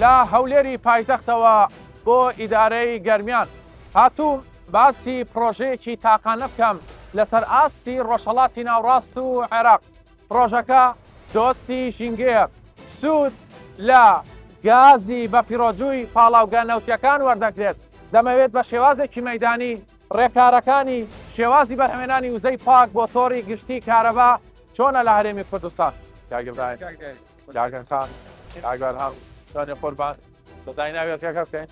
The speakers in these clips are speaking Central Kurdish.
لە هەولێری پایتەختەوە بۆ ئیدارەی گەرمیان هاتوو باسی پرۆژەیەکی تاقانە بکەم لەسەر ئاستی ڕۆژهەڵاتی ناوڕاست و عێراق. پرۆژەکە دۆستی ژینگەیە، سوود لە گازی بە پیرۆجووی پاڵاوگە نەوتیەکان وەردەگرێت. دەمەوێت بە شێوازێکی مەیدانی ڕێکارەکانی شێوازی بەرهەمێنانی وزەی پاک بۆ تۆڕی گشتی کارەبا چۆنە لە هەرێمی کوردستان. قوربان دەدای ناوێزیەکە بکەین.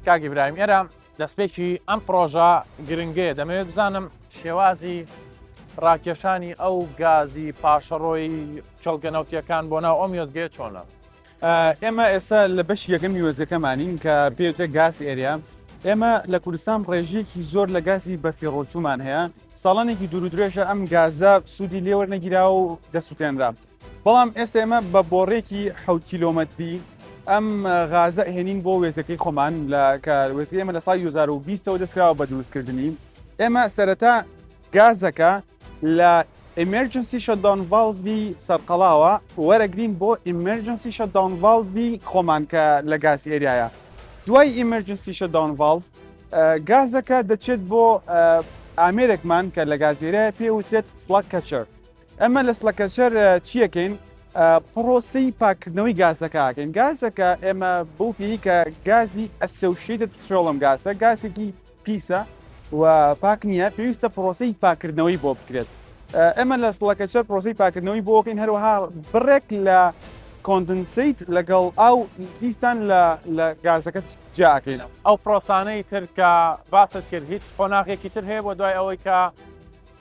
کاکی برایم ئێرە دەستپێکی ئەم پرۆژە گرنگەیە. دەمەوێت بزانم شێوازی ڕاکێشانی ئەو گازی پاشەڕۆی چڵگەنەوتیەکان بۆ ناو ئەم وێزگەیە چۆنە؟ ئێمە ئێستا لە بەشی یەکەمی وێزەکەمانین کە پێوترێت گاز ئێریا. ئێمە لە کوردستان ڕێژەیەکی زۆر لە گازی بەفیڕۆچوومان هەیە. ساڵانێکی دوور و درێژە ئەم گازە سوودی لێوەرنەگیرا و دەسووتێنرا. بەڵام ئێستا ئێمە بە بۆڕێکی 7 کیلۆمەتری ئەم غازە هێنین بۆ وێزەکەی خۆمان کە وێزگەی ئێمە لە ساڵی 2020ەوە دەستکراوە بە دروستکردنی. ئێمە سەرەتا گازەکە لە ئیمەرجنسی شەتداون ڤالڤی سەرقەڵاوە وەرەگرین بۆ ئیمەرجنسی شەتداون ڤالڤی خۆمان کە لە گاز ئێریایە. دوای ئیمەرجنسی شەتداون ڤالڤ گازەکە دەچێت بۆ ئامێرێکمان کە لە گازێرەیە پێوترێت سڵەکەچەر. ئەمە لە سڵەکەچەر چیەکەین؟ پرۆسەی پاکردنەوەی گازەکەکەین. گازەکە ئێمە بۆ پێی کە گازی ئەسۆسیێتد پێترۆڵیەم گازە گازێکی پیسە و پاک نییە، پێویستە پرۆسەی پاکردنەوەی بۆ بکرێت. ئێمە لە سڵەکەچەر پرۆسەی پاکردنەوەی بۆ بکەین، هەروەها بڕێک لە کۆندنسیت لەگەڵ ئاو دیسان لە گازەکە جاکەین. ئەو پرۆسانەی تر کە باست کرد هیچ خۆناغێکی تر هەیە بۆ دوای ئەوەی کە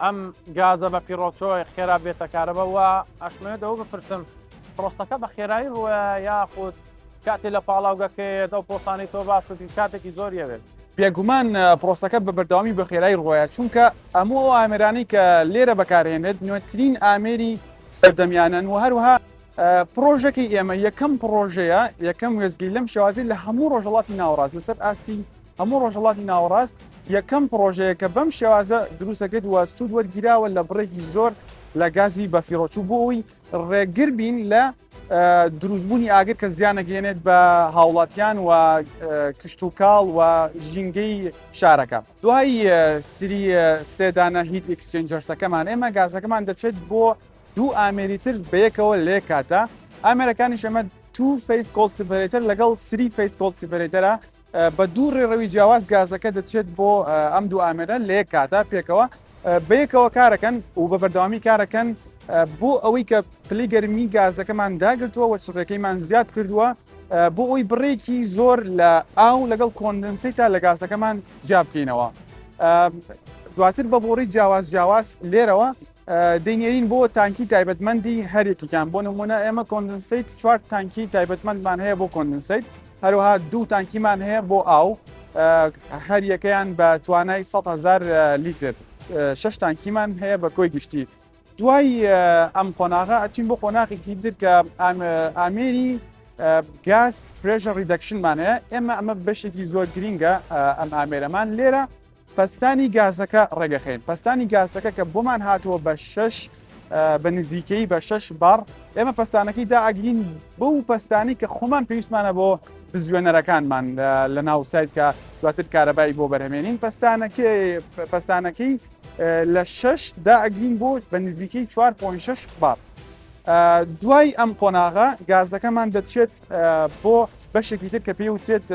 ئەم گازە بە پیرۆچۆی خێرا بێتە کارەبەوە. ئەشمەوێت ئەوە بپرسم پرۆسەکە بە خێرایی ڕووە یاخود کاتێ لە پاڵاوگەکەیت ئەو پرۆسانەی تۆ باستی کاتێکی زۆریەوێت؟ بێگومان پرۆسەکە بە بەردەوامی بە خێرایی ڕۆیە، چونکە ئەموو ئەو ئامێرانی کە لێرە بەکارهێنێت نوێترین ئامێری سەردەمیانن و هەروها پرۆژەکەی ئێمە یەکەم پرۆژەیە، یەکەم وێزگی لەم شێوازی لە هەموو ڕۆژهەڵاتی ناوەڕاست لەسەر ئاستی هەموو ڕۆژهەڵاتی ناوەڕاست یەکەم پرۆژەیە کە بەم شێوازە دروستەکرێت و سوود وەرگیراوە لە بڕێکی زۆر لە گازی بەفیڕۆچوو بۆ ئەوی ڕێگر بین لە دروستبوونی ئاگر کە زیانەگەێنێت بە هاوڵاتیان و کشت و کاڵ و ژینگەی شارەکە. دوای سری سێدانە هیت ئەکسچێنجەرسەکەمان ئێمە گازەکەمان دەچێت بۆ دوو ئامێری تر بەیەکەوە لێ کاتە. ئامێرەکانی شەمە 2 فیس کۆڵد سیپەرێتەر لەگەڵ 3 فیس کۆڵد سیپەرێتەرە بە دوو ڕێڕەوی جیاواز گازەکە دەچێت بۆ ئەم دوو ئامێرە لێ کاتە پێکەوە بەیەکەوە کارەکەن و بە بەردەوامی کارەکەن بۆ ئەوەی کە پلی گەرمی گازەکەمان داگرتووە و چڕێکەکەیمان زیاد کردووە بۆ ئەوی بڕێکی زۆر لە ئاو لەگەڵ کۆندنسی تا لە گازەکەمان جا بکەینەوە. دواتر بە بۆڕی جیاواز لێرەوە دەینێرین بۆ تانکی تایبەتمەندی هەرێکیان. بۆ نمونە ئێمە کۆندنسیت 4 تانکی تایبەتمەندمان هەیە بۆ کۆندنسیت، هەروها 2 تانکیمان هەیە بۆ ئاو هەر یەکەیان بە توانای 100,000 لیتر، 6 تانکیمان هەیە بە کۆی گشتی. دوای ئەم قۆناغا ئەچین بۆ قۆناغێکی تر کە ئامێری گاز پرێژە ریدەکشنمان هەیە. ئێمە ئەمە بەشێکی زۆر گرینگە ئەم ئامێرەمان لێرە پەستانی گازەکە ڕێگەخێن. پەستانی گازەکە کە بۆمان هاتووە بە 6 بە نزیکەی بە 6 بار ئێمە پەستانەکەی داگرین بۆ پەستانی کە خۆمان پێویستمانە بۆ بزوێنەرەکانمان لە ناو سایت کە دواتر کارەبایی بۆ بەرهەمێنین. پەستانەکەی لە 6 داگرین بۆ بە نزیکەی 4.6 بار. دوای ئەم قۆناغا گازەکەمان دەچێت بۆ بەشێکی تر کە پێوترێت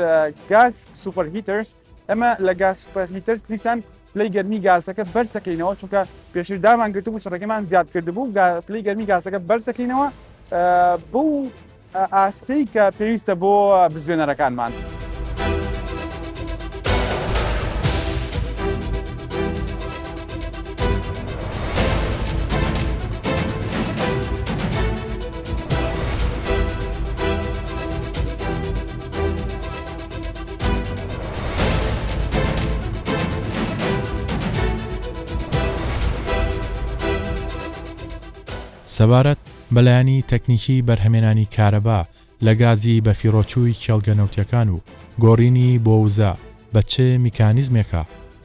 گاز سوپەرهیتەرز. ئەمە لە گاز سوپەرهیتەرز دیسان پلی گەرمی گازەکە بەرزەکەینەوە، چونکە پێشتر دامان گرتبوو چڕەکەمان زیاد کردبوو پلی گەرمی گازەکە بەرزەکەینەوە بۆ ئاستەی کە پێویستە بۆ بزوێنەرەکانمان. سەبارەت بەلایانی تەکنیکی بەرهەمێنانی کارەبا لە گازی بە فیرۆچووی کێڵگەنەوتیەکان و گۆڕینی بۆ وزە بە چه میکانیزمێکە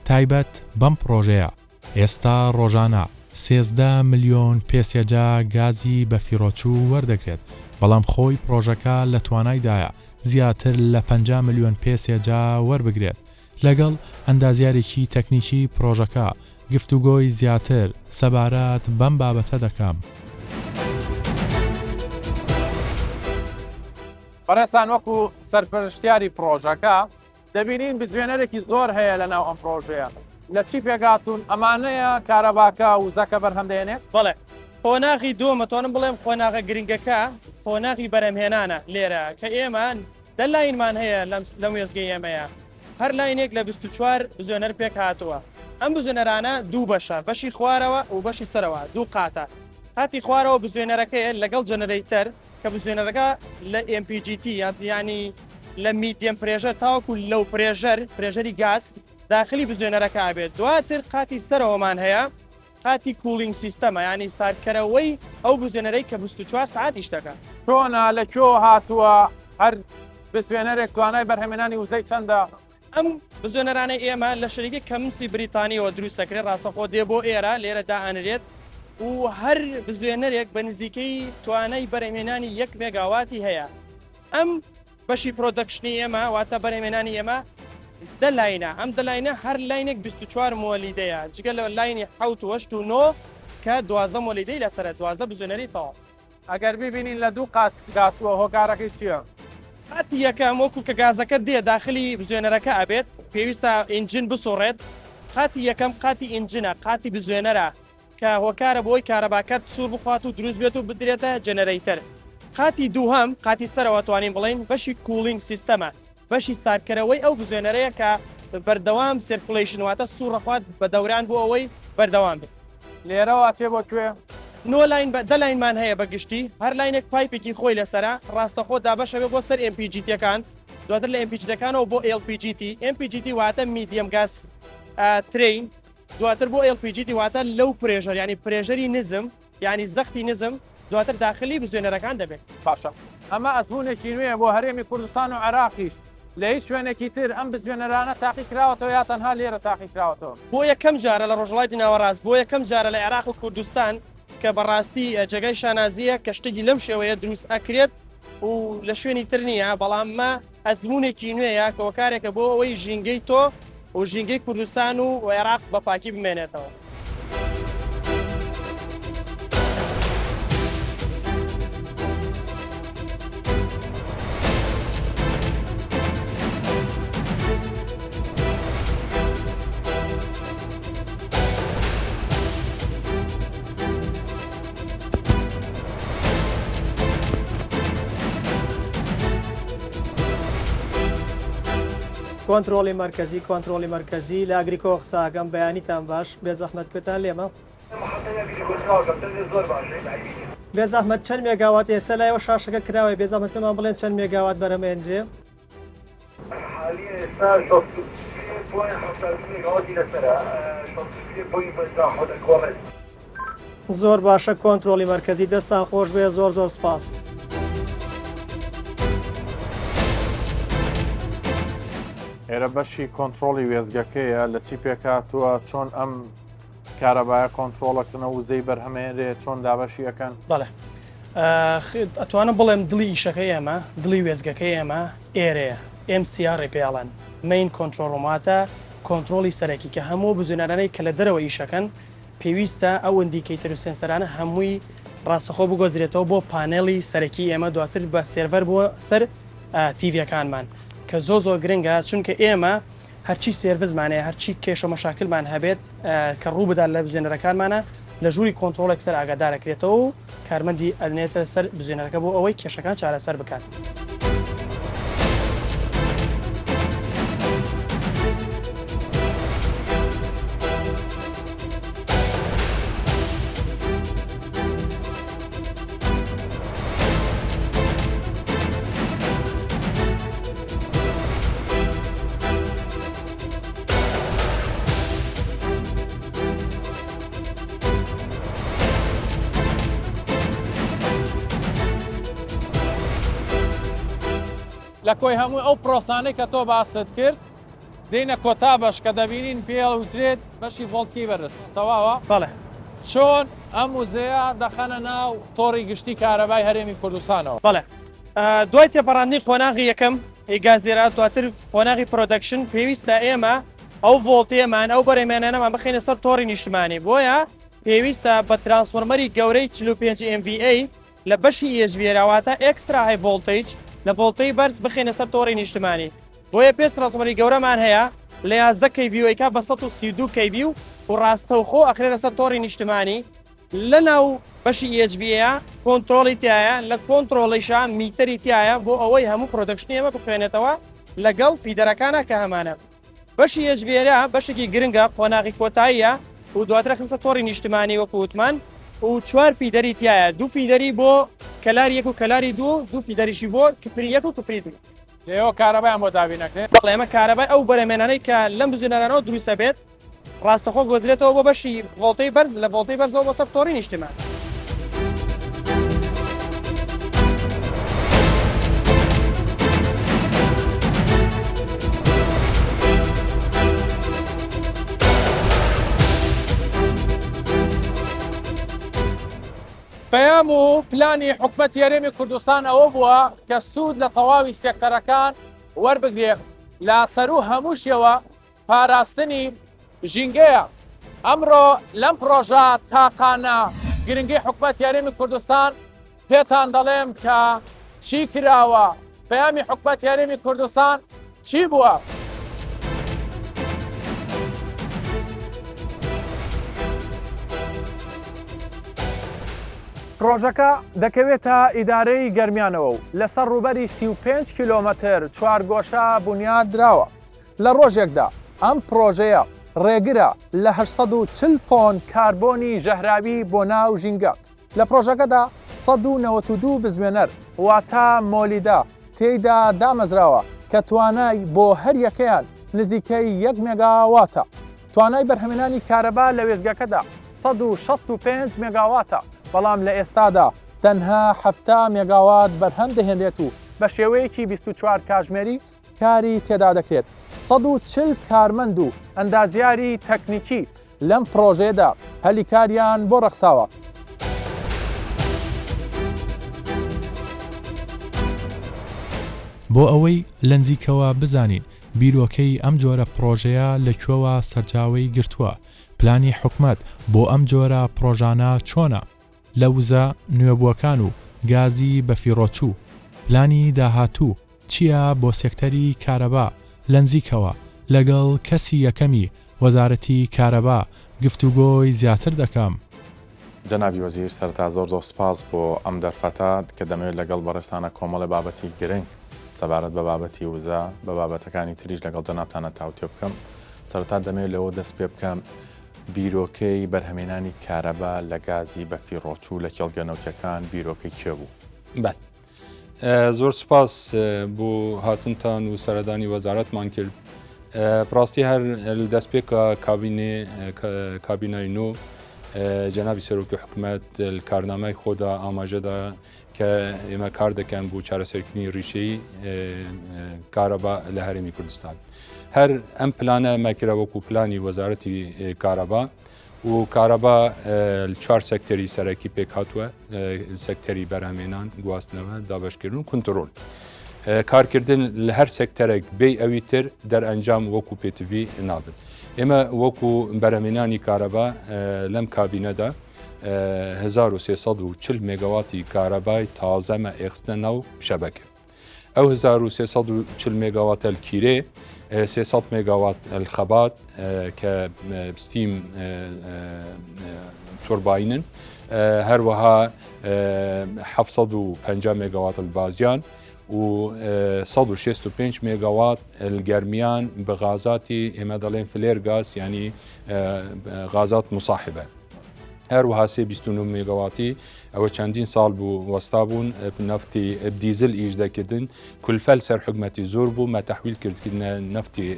تایبەت بەم پرۆژەیە ئێستا ڕۆژانە 13 ملیۆن پێسێجا گازی بە فیرۆچوو وەردەگرێت بەڵام خۆی پرۆژەکە لە توانایدایە زیاتر لە 50 ملیۆن پێسێجا وەربگرێت لەگەڵ ئەندازیارێکی تەکنیکی پرۆژەکە گفتوگۆی زیاتر سەبارەت بەم بابەتە دەکەم. بەڕێستان وەکو سەرپەرشتیاری پرۆژەکە دەبینین بزوێنەرێکی زۆر هەیە لەناو ئەم پرۆژەیە لە چی پێگاتون ئەمانەیە کارەباکە و زەکە بەرهەم دێنێت؟ بەڵێ خۆناغی دووەمەتوانم بڵێم خۆناغە گرنگەکە خۆناغی بەرەمهێنانە لێرە کە ئێمە دەلاینمان هەیە لەم وێزگەی ئێمەیە هەر لاینێک لە 24 بزوێنەر پێک هاتووە ئەم بزوێنەرانە دوو بەشە بەشی خوارەوە و بەشی سەرەوە دوو قاتە هاتی خوارەوە بزوێنەرەکەیە لەگەڵ جەنەرەیتەر کە بزوێنەرەکە لە MPGT ینی لە میدیەم پرێژەر تاوەکو لەو پرێژەری گاز داخلی بزوێنەرەکە بێت دواتر قاتی سەرەوەمان هەیە قاتی کوولینگ سیستەمە ینی ساردکەرەوەی ئەو بزوێنەرەی کە 24 ساعت ئیشتەکە چۆنە لە کۆ هاتووە هەر بزوێنەرێک توانای بەرهەمێنانی وزەی چەندە؟ ئەم بزوێنەرانەی ئێمە لە شەریکی کەمسی بریتانیەوە دروستەکرێت ڕاستەخۆ دێ بۆ ئێرە لێرە دائەنرێت و هەر بزوێنەرێک بە نزیکەی توانای بەرهەمێنانی 1 مێگاواتی هەیە ئەم بەشی فرۆدەکشنی ئێمە واتە بەرهەمێنانی ئێمە دەلاینە ئەم دەلاینە هەر لاینێک 24 مۆلیدەیە جگە لە لاینی 8 و 9 کە 12 مۆلیدەی لەسەر 12 بزوێنەری تەواو ئەگەر ببینین لە دوو قات گاتووە هۆکارەکەی چییە؟ قاتی یەکەم وەکو کە گازەکە دێ داخلی بزوێنەرەکە ئەبێت پێویستە ئینجین بسۆڕێت قاتی یەکەم قاتی ئینجینە قاتی بزوێنەرە کە هۆکارە بۆی کارەباکەت سوور بخوات و دروست بێت و بدرێتە جەنەرەیتەر قاتی دووهەم قاتی سەرەوە توانین بڵین بەشی کوولینگ سیستەمە بەشی ساردکەرەوەی ئەو بزوێنەرەیە کە بەردەوام سرکولیشن واتە سوورڕەخوات بە دەوران بۆ ئەوەی بەردەوام بێت لێرەوە چێ بۆ کوێ؟ دەلاینمان هەیە بەگشتی هەر لاینێک پایپێکی خۆی لەسرە ڕاستەخۆ دابەشەوێ بۆ سەر MPGTەکان دواتر لە MPGتەکانەوە بۆ LPGT واتە میدیەم گاز ترین دواتر بۆ LPGT واتە لەو پرێژەر ینی پرێژەری نزم ینی زەختی نزم دواتر داخلی بزوێنەرەکان دەبێت باشە ئەمە ئەزمونێکی نوێ بۆ هەرێمی کوردستان و عێراقیش لە هیچ شوێنێکی تر ئەم بزوێنەرانە تاقی کراوەتەوە یا تەنها لێرە تاقی کراوەتەوە بۆ یەکەم جارە لە ڕۆژهەڵاتی ناوەڕاست بۆ یەکەم جارە لە عێراق و کوردستان کە بەڕاستی جێگای شانازیە کە شتێکی لەم شێوەیە دروست ئەکرێت و لە شوێنی تر نییە بەڵام مە ئەزمونێکی نوێیە کە هۆکارێکە بۆ ئەوەی ژینگەی تۆ و ژینگەی کوردستان و عێراق بە پاکی بمێنێتەوە. کۆنتڕۆلی مەرکەزی لە ئەگریکۆ قساکەم بەیانیتان باش بێزەحمەت کوتان لێمە بێزەحمەت چەند مێگاوات ئێستا لایەوە شاشەکە کراوە بێزەحمەت پێمان بڵێن چەند مێگاوات بەرەمێنرێ زۆر باشە کۆنتڕۆلی مەرکەزی دەستان خۆش بێ زۆر سپاس. ئێرە بەشی کۆنتڕۆلی وێزگەکەیە لە چی پێکاتووە چۆن ئەم کارەبایە کۆنتڕۆڵەکردنە وزەی بەرهەمێنرێت چۆن دابەشی ئەەکەن؟ بەڵێ ئەتوانم بڵێم دڵی ئیشەکەی ئێمە دڵی وێزگەکەی ئێمە ئێرەیە MCR پێڵەن مین کۆنتڕۆڵۆماتە کۆنتڕۆلی سەرەکی کە هەموو بزوێنەرانەی کە لە دەرەوە ئیشەکەن پێویستە ئەو ئیندیکەیتەر و سێنسەرانە هەمووی ڕاستەخۆ بگۆزرێتەوە بۆ پانێڵی سەرەکی ئێمە دواتر بە سێڤەر بۆ سەر تیڤەکانمان کە زۆر گرنگە چونکە ئێمە هەرچی سێڤزمانەیە هەرچی کێشە مەشاکلمان هەبێت کە ڕوو بدات لە بزوێنەرەکانمانە لە ژووری کۆنتڕۆڵێک سەر ئاگادارەکرێتەوە و کارمەندی ئەلنێتە سەر بزوێنەرەکە بۆ ئەوەی کێشەکان چارەسەر بکات. لە کۆی هەمووی ئەو پرۆسانەی کە تۆ باست کرد دێنە کۆتا بەش کە دەبینین پێڵوترێت بەشی ڤۆڵتی بەرز تەواوە بەڵێ چۆن ئەم وزەیە دەخەنە ناو تۆڕی گشتی کارەبای هەرێمی کوردستانەوە. بەڵێ دوای تێپەڕاندنی خۆناغی یەکەم ئیگازێرا دواتر خۆناغی پرۆدەکشن پێویستە ئێمە ئەو ڤۆڵتیەمان ئەو بەرهێمانانەمان بخینە سەر تۆڕی نیشتمانی بۆیە پێویستە بە ترانسفۆرمەری گەورەی 45 MVA لە بەشی ئێژوێراواتە ئێکسترا های ڤۆڵتیج لە ڤۆڵتەی بەرز بخینە سەر تۆڕی نیشتمانی بۆیە پێش ترانسفۆرمەری گەورەمان هەیە لە 11 کەیڤیۆیکا بە 132 کەیڤی و ڕاستەوخۆ ئەخرێتە سەر تۆڕی نیشتمانی لە ناو بەشی ئێژڤە کۆنتترۆڵی تایە لە کۆنتترۆڵیشا میتەری تایە بۆ ئەوەی هەموو پرۆدەکشنی ئەمە بخوێنێتەوە لەگەڵ فیدەرەکانە کە هەمانە بەشی ئێژڤێرا بەشێکی گرنگە خۆناغی کۆتاییە و دواتر خستە تۆڕی نیشتمانی وەکو وتمان و 4 فیدەری تایە 2 فیدەری بۆ کەلاری 1 و کەلاری 2 فیدەریشی بۆ کفری 1 و کفری 2 لێەوە کارەبایان بۆ دابی نەکرێت. بەڵێ ئەمە کارەبای ئەو بەرهێمانانەی کە لەم بزوێنەرانەوە دروستە بێت ڕاستەخۆ گۆزرێتەوە بۆ بەشی ڤۆڵتەی بەرز لە ڤۆڵتەی بەرزەوە بۆ سەر تۆڕی نیشتمان. پەیام و پلانی حکومەتی هەرێمی کوردستان ئەوە بووە کە سوود لە تەواوی سێکتەرەکان وەربگرێت لە سەر و هەمووشیەوە پاراستنی ژینگەیە. ئەمڕۆ لەم پرۆژە تاقانە گرنگی حکومەتی هەرێمی کوردستان پێتان دەڵێم کە چی کراوە پەیامی حکومەتی هەرێمی کوردستان چی بووە؟ پرۆژەکە دەکەوێتە ئیدارەی گەرمیانەوە و لەسەر ڕووبەری 35 کیلۆمەتر چوارگۆشە بنیاد دراوە. لە ڕۆژێکدا ئەم پرۆژەیە ڕێگرە لە 840 تۆن کاربۆنی ژەهراوی بۆ ناو ژینگە. لە پرۆژەکەدا 192 بزوێنەر واتە مۆلیدا تێیدا دامەزراوە کە توانای بۆ هەر یەکەیان نزیکەی 1 مێگاواتە. توانای بەرهەمێنانی کارەبا لە وێزگەکەدا 165 مێگاواتە، بەڵام لە ئێستادا تەنها 7 مێگاوات بەرهەم دەهێنرێت و بە شێوەیەکی 24 کاتژمێری کاری تێدا دەکرێت. 140 کارمەند و ئەندازیاری تەکنیکی لەم پرۆژێدا هەلیکاریان بۆ ڕەخساوە. بۆ ئەوەی لەنزیکەوە بزانین بیرۆکەی ئەم جۆرە پرۆژەیە لەکوێوە سەرچاوی گرتووە، پلانی حکومەت بۆ ئەم جۆرە پرۆژانە چۆنە، لە وزە نوێبووەکان و گازی بەفیڕۆچوو، پلانی داهاتوو چییە بۆ سێکتەری کارەبا لەنزیکەوە لەگەڵ کەسی یەکەمی وەزارەتی کارەبا گفتوگۆی زیاتر دەکەم. جەنابی وەزیر سەرتا زۆر سپاس بۆ ئەم دەرفەتە کە دەمەوێت لەگەڵ بەڕێستانە کۆمەڵی بابەتی گرنگ سەبارەت بە بابەتی وزە بە بابەتەکانی تریش لەگەڵ جەنابتانە تاوتێ بکەم. سەرتا دەمەوێت لەوە دەست پێ بکەم بیرۆکەی بەرهەمێنانی کارەبا لە گازی بەفیڕۆچوو لە کێڵگەنەوتەکان بیرۆکەی چێ بوو؟ زۆر سپاس بۆ هاتنتان و سەردانی وەزارەتمان کرد. ڕاستی هەر دەست پێ کابینای نۆ جەنابی سەرۆکی حکومەت کارنامەی خۆدا ئاماژەدا کە ئێمە کار دەکەن بۆ چارەسەرکردنی ڕیشەی کارەبا لە هەرێمی کوردستان. هەر ئەم پلانە مەکرە وەکو پلانی وەزارەتی کارەبا و کارەبا 4 سەکتەری سەرەکی پێک هاتووە، سەکتەری بەرهەمێنان، گواستنەوە، دابەشکردن و کنترۆل. کارکردن لە هەر سەکتەرێک بێ ئەوی تر دەرئەنجام وەکو PTV نابن. ئێمە وەکو بەرهەمێنانی کارەبا لەم کابینەدا 1340 مێگاواتی کارەبای تازەمە ئێخستە ناو شەبەکە. ئەو 1340 مێگاواتە الکیرێ، 300 مێگاوات الخەبات کە ستیم تورباینن، هەروەها 750 مێگاوات البازیان و 165 مێگاوات الگەرمیان بە غازاتی ئێمە دەڵێن فلێر گاز ینی غازات مصاحبە. هەروەها 29 مێگاواتی ئەوە چەندین ساڵ بوو وەستا بوون نفتی دیزل ئیش دەکردن، کولفەل سەر حکومەتی زۆر بوو مە تەحویل کردکردنە نفتی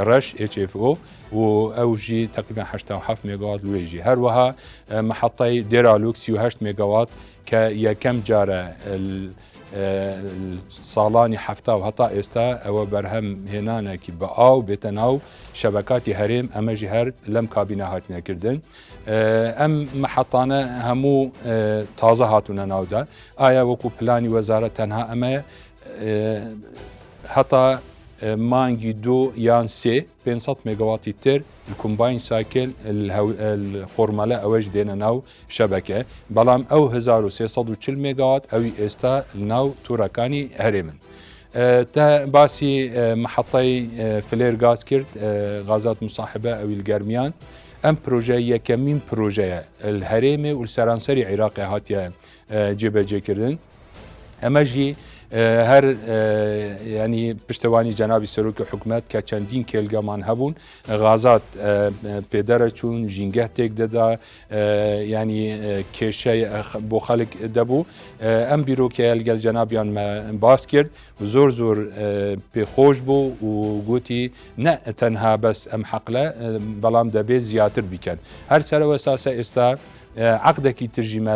ڕەش HFO و ئەوژی تقریبا 87 مێگاوات لوێژی. هەروەها محەتای دێرالوک 38 مێگاوات کە یەکەم جارە ساڵانی هەفتا و هەتا ئێستا ئەوە بەرهەم هێنانێکی بە ئاو بێتە ناو شەبکاتی هەرێم ئەمەژی هەر لەم کابینە هاتنەکردن ئەم محەتانە هەموو تازە هاتوونە ناودا ئایا وەکو پلانی وەزارەت تەنها ئەمە هەتا مانگی 2 یان 3 500 مێگاواتی تر کۆمباین سایکل خۆرمەلە ئەوەش دێنە ناو شەبەکە بەڵام ئەو 1340 مێگاوات ئەوی ئێستا ناو توورەکانی هەرێمن تا باسی محەتەی فلێر گاز کرد غازات مصاحبە ئەوی گەرمیان ئەم پرۆژە یەکەمین پرۆژەیە هەرێمێ و سەرانسەری عێراقی هاتیە جێبەجێکردن ئەمەژی هەر ینی پشتەوانی جەنابی سەرۆکی حکوومەت کە چەندین کێلگەمان هەبوون غازات پێدەرە چوون ژینگە تێک دەدا ینی کێشەی بۆ خەڵک دەبوو ئەم بیرۆکیە لەگەڵ جەنابیان باس کرد زۆر زۆر پێخۆش بوو و گوتی نە تەنها بەس ئەم حەقلە بەڵام دەبێت زیاتر بیکەن هەر سەرەوە ساسە ئێستا عقدێکی ترژیمە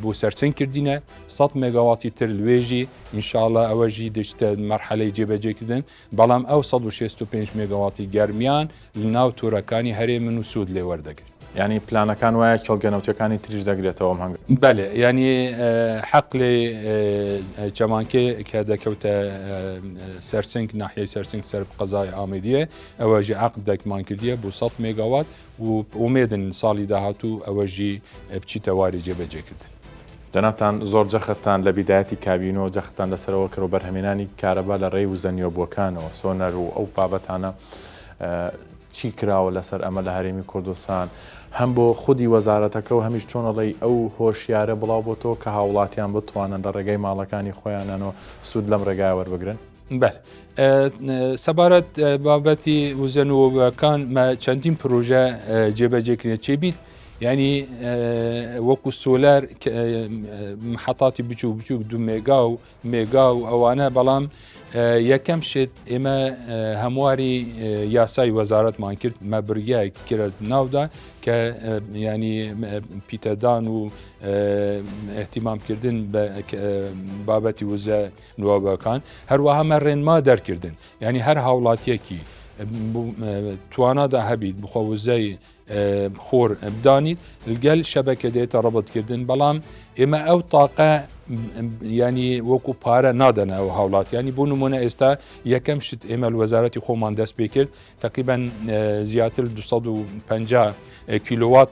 بۆ سەرچەنگ کردینە 100 مێگاواتی تر لوێژی ئینشاءڵڵا ئەوەژی دەشتە مەرحەلەی جێبەجێکردن بەڵام ئەو 165 مێگاواتی گەرمیان لە ناو توورەکانی هەرێمن و سوود لێ وەردەگرن ینی پلانەکان وایە کێڵگەنەوتەکانی تریش دەگرێتەوە هەنگ بەێ ینی حەقلێ چەمانکێ کە دەکەوتە سەرسنگ ناحیەی سەرسنگ سەر قەزای ئامێدیە ئەوەژی عقدێکمان کردیە بۆ 100 مێگاوات و ئومێدن ساڵی داهاتوو ئەوەژی بچیتە واری جێبەجێکردن جەنابتان زۆر جەختان لە بیدایەتی کابینەوە جەختان لەسەرەوە کرد و بەرهەمێنانی کارەبا لە ڕێی و زەنیۆبووەکانەوە سۆنەر و ئەو بابەتانە چی کراوە لەسەر ئەمە لە هەرێمی کوردستان هەم بۆ خودی وەزارەتەکە و هەمیش چۆنەڵی ئەو هۆشیارە بڵاو بۆ تۆ کە هاوڵاتیان بتوانن لە ڕێگەی ماڵەکانی خۆیانەوە سوود لەم ڕێگای وەربگرن بەێ سەبارەت بابەتی وزەنەوەکان چەندین پرۆژە جێبەجێکردنە چێبیت ینی وەکو سۆلار محەتاتی بچوو بچوو 2 مێگا و ئەوانە بەڵام یەکەم شت ئێمە هەمواری یاسای وەزارەتمان کرد مە بڕیای کرد ناودا کە ینی پیتەدان و احتیمامکردن بە بابەتی وزە نوابەکان هەروەها مە ڕێنما دەرکردن ینی هەر هاوڵاتیەکی توانادا هەبیت بخۆ وزەی خۆر بدانیت لەگەل شەبەکە دێتە ڕەبەتکردن بەڵام ئێمە ئەو تاقە ینی وەکو پارە نادەنە ئەو هاوڵات ینی بۆ نمونە ئێستا یەکەم شت ئێمە وەزارەتی خۆمان دەست پێ کرد تقریبان زیاتر 250 کیلووات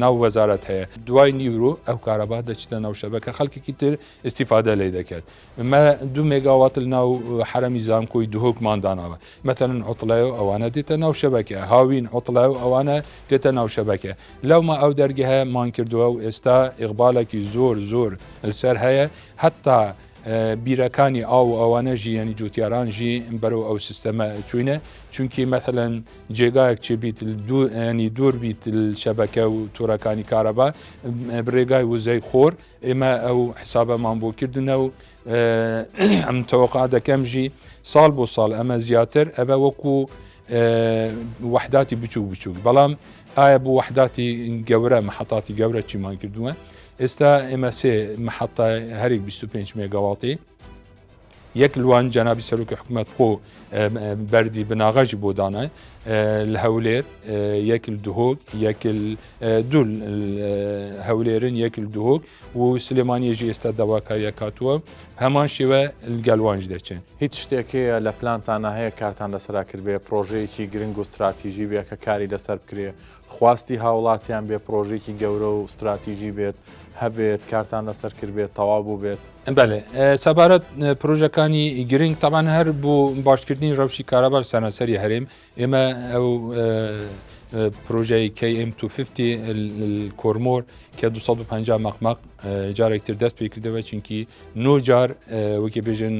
ناو وەزارەت هەیە دوای نیورۆ ئەو کارەبا دەچتە ناو شەبەکە خەڵکێکی تر استیفادە لێ دەکرد مە 2 مێگاوات ناو حرەمی زانکۆی دوهۆکمان داناوە مەتەنن عوتڵایە ئەوانە دێتە ناو شەبەکە هاوین عوتڵای و ئەوانە دێتە ناو شەبەکە لەومە ئەو دەرگەهەیە مان کردووە و ئێستا ئیقبالێکی زۆر لەسەر هەیە حتا بیرەکانی ئاو ئەوانەژی ینی جوتیارانژی بەرەو ئەو سیستەمە چوینە چونکی مەثلەن جێگایەک چێ بیت ینی دوور بیت شەبەکە و توورەکانی کارەبا ڕێگای وزەی خۆر ئێمە ئەو حسابەمان بۆ کردنە و ئەم تەوەقع دەکەمژی ساڵ بۆ ساڵ ئەمە زیاتر ئەبە وەکو وەحداتی بچوو بەڵام ئایا بۆ وەحداتی گەورە محەتاتی گەورە چیمان کردووە ئێستا ئێمە سێ محەتە هەرێک 25 مێگاواتی یەک لوان جەنابی سەرۆکی حکوومەت خۆ بەردی بناغەژی بۆ دانای لە هەولێر یەکل دوهۆک یەکل دوو هەولێرن یەکل دوهۆک و سلێمانیەژی ئێستا داواکاریە کاتووە هەمان شێوە گەلوانج دەچێن هیچ شتێکەیە لە پلانتانە هەیە کارتان لەسەرا کردبێ پرۆژەیەکی گرنگ و استراتیژی بێ کە کاری لەسەر بکرێ خواستی هاوڵاتیان بێ پرۆژێکی گەورە و استراتیژی بێت هەبێت کارتان لەسەر کرد بێت تەواو بوو بێت بەێ سەبارەت پرۆژەکانی گرنگ تاوان هەر بۆ باشکردنی ڕەوشی کارەبار سەرانسەری هەرێم ئێمە ئەو پرۆژەی KM250 کۆرمۆر کە 250 مەقمەق جارێکتر دەست پێ کردەوە چونکی 9 جار وەکی بێژن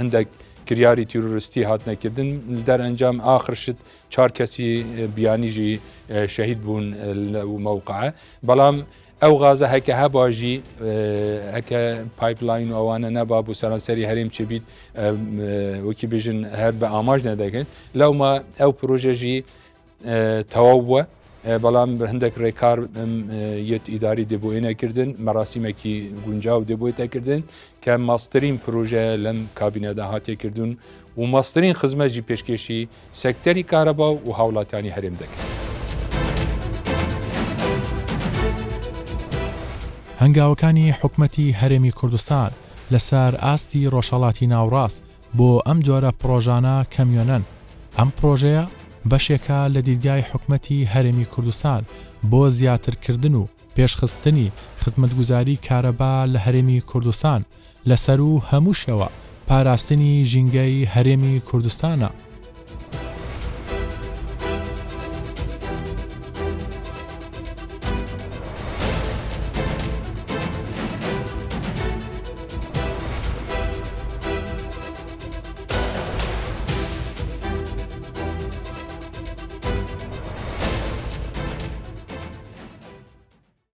هەندێک کریاری تیرۆریستی هاتنەکردن دەرئەنجام ئاخرشت 4 کەسی بیانیژی شەهید بوون لە مەوقعە بەڵام ئەو غازە هەکە هەباژی هەکە پایپلاین و ئەوانە نەبا بۆ سەرانسەری هەرێم چ بیت وەکی بێژن هەر بە ئاماژ نەدەکەن لەومە ئەو پرۆژەژی تەواو بووە بەڵام هەندێک ڕێکار یەت ئیداری دەبووێنەکردن مەراسیمێکی گونجاو دەبووێتەکردن کە ماسترین پرۆژە لەم کابینەدا هاتێکردون و ماسترین خزمەتی پێشکەشی سەکتەری کارەبا و هاوڵاتیانی هەرێم دەکرد. هەنگاوەکانی حکومەتی هەرێمی کوردستان لەسەر ئاستی ڕۆژهەڵاتی ناوڕاست بۆ ئەم جۆرە پرۆژانە کەمیۆنەن. ئەم پرۆژەیە بەشێکە لە دیدگای حکومەتی هەرێمی کوردستان بۆ زیاترکردن و پێشخستنی خزمەتگوزاری کارەبا لە هەرێمی کوردستان لەسەر و هەموو شێوە پاراستنی ژینگەی هەرێمی کوردستانە.